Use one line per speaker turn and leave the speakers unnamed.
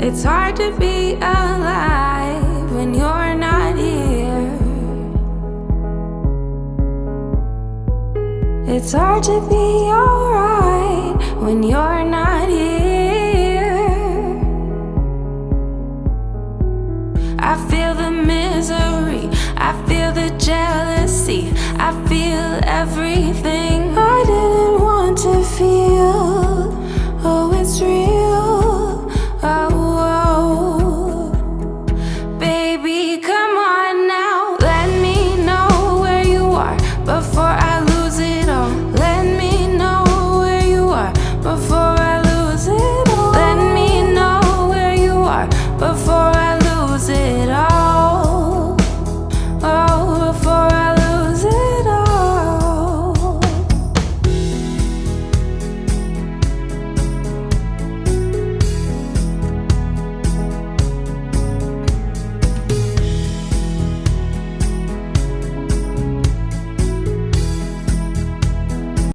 It's hard to be alive when you're not here. It's hard to be alright when you're not